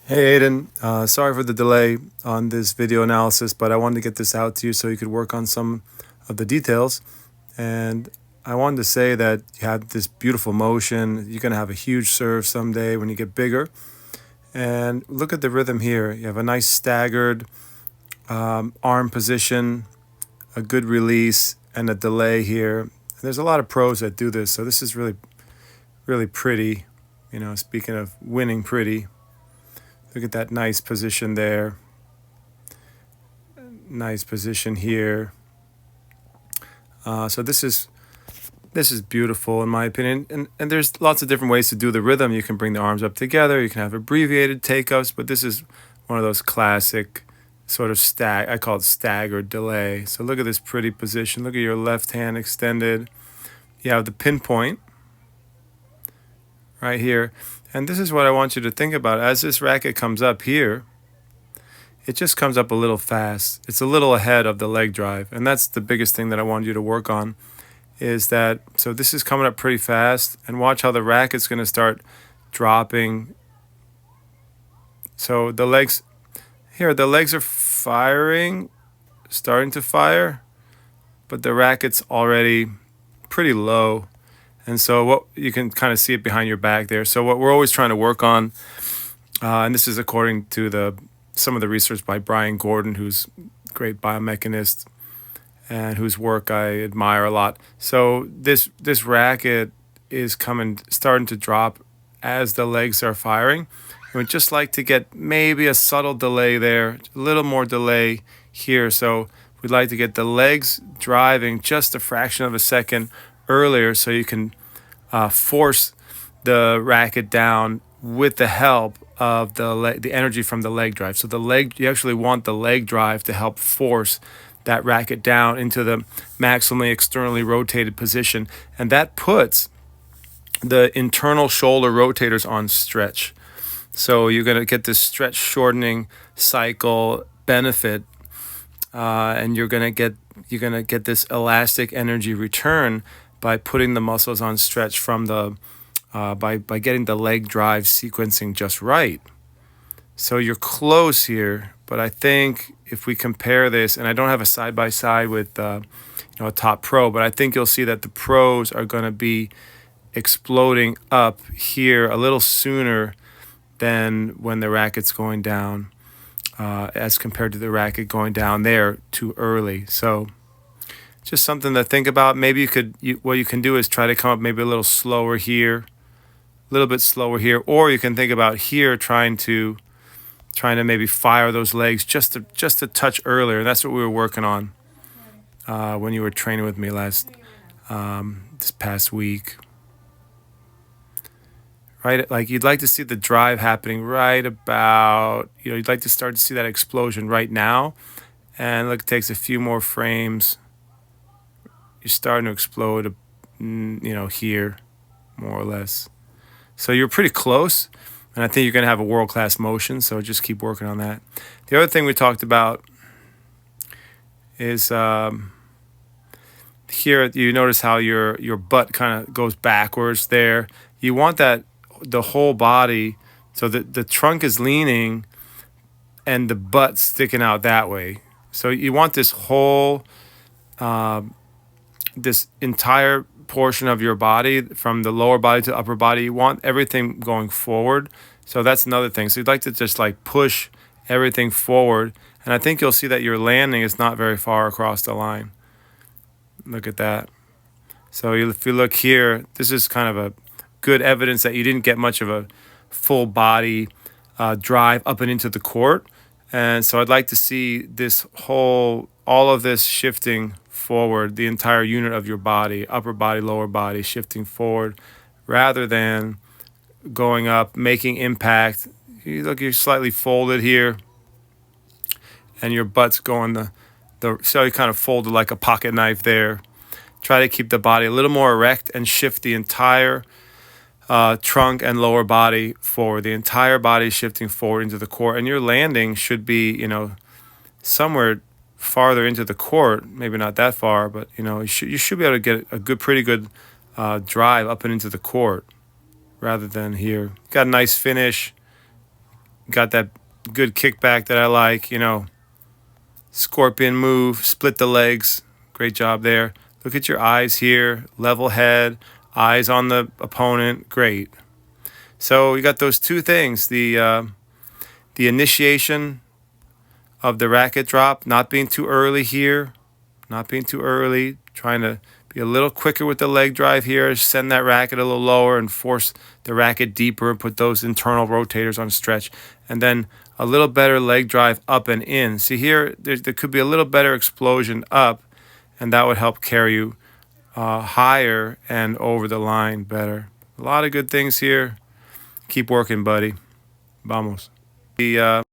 Hey Aiden, sorry for the delay on this video analysis, but I wanted to get this out to you so you could work on some of the details. And I wanted to say that you have this beautiful motion. You're going to have a huge serve someday when you get bigger. And look at the rhythm here. You have a nice staggered arm position, a good release, and a delay here. And there's a lot of pros that do this, so this is really, really pretty. You know, speaking of winning pretty. Look at that nice position there. Nice position here. So this is beautiful in my opinion. And there's lots of different ways to do the rhythm. You can bring the arms up together. You can have abbreviated takeoffs, but this is one of those classic sort of I call it staggered delay. So look at this pretty position. Look at your left hand extended. You have the pinpoint right here. And this is what I want you to think about. As this racket comes up here, it just comes up a little fast. It's a little ahead of the leg drive. And that's the biggest thing that I want you to work on is that, so this is coming up pretty fast, and watch how the racket's going to start dropping. So the legs are firing, starting to fire, but the racket's already pretty low. And so what you can kind of see it behind your back there. So what we're always trying to work on, and this is according to some of the research by Brian Gordon, who's a great biomechanist and whose work I admire a lot. So this racket is starting to drop as the legs are firing. And we'd just like to get maybe a subtle delay there, a little more delay here. So we'd like to get the legs driving just a fraction of a second earlier, so you can force the racket down with the help of the energy from the leg drive. So you actually want the leg drive to help force that racket down into the maximally externally rotated position, and that puts the internal shoulder rotators on stretch. So you're going to get this stretch shortening cycle benefit, and you're going to get this elastic energy return by putting the muscles on stretch from by getting the leg drive sequencing just right. So you're close here, but I think if we compare this, and I don't have a side-by-side with a top pro, but I think you'll see that the pros are going to be exploding up here a little sooner than when the racket's going down, as compared to the racket going down there too early. So just something to think about. Maybe what you can do is try to come up maybe a little slower here, a little bit slower here, or you can think about here trying to maybe fire those legs just a touch earlier. And that's what we were working on when you were training with me this past week. Right, like you'd like to see the drive happening right about, you'd like to start to see that explosion right now. And look, it takes a few more frames. You're starting to explode, here, more or less. So you're pretty close, and I think you're going to have a world-class motion, so just keep working on that. The other thing we talked about is here you notice how your butt kind of goes backwards there. You want the whole body, so the trunk is leaning and the butt sticking out that way. So you want this whole this entire portion of your body, from the lower body to upper body, you want everything going forward. So that's another thing. So you'd like to just like push everything forward, and I think you'll see that your landing is not very far across the line. Look at that. So if you look here, this is kind of a good evidence that you didn't get much of a full body drive up and into the court. And so I'd like to see all of this shifting forward, the entire unit of your body, upper body, lower body, shifting forward, rather than going up, making impact. You're slightly folded here, and your butt's going so you kind of folded like a pocket knife there. Try to keep the body a little more erect and shift the entire trunk and lower body forward. The entire body shifting forward into the court, and your landing should be, somewhere farther into the court, maybe not that far, but you should be able to get a pretty good drive up and into the court, rather than here. Got a nice finish. Got that good kickback that I like, you know. Scorpion move, split the legs. Great job there. Look at your eyes here, level head, eyes on the opponent. Great. So you got those two things, the initiation of the racket drop, not being too early here, not being too early, trying to be a little quicker with the leg drive here, send that racket a little lower and force the racket deeper and put those internal rotators on stretch. And then a little better leg drive up and in. See here, there could be a little better explosion up, and that would help carry you higher and over the line better. A lot of good things here. Keep working, buddy. Vamos. The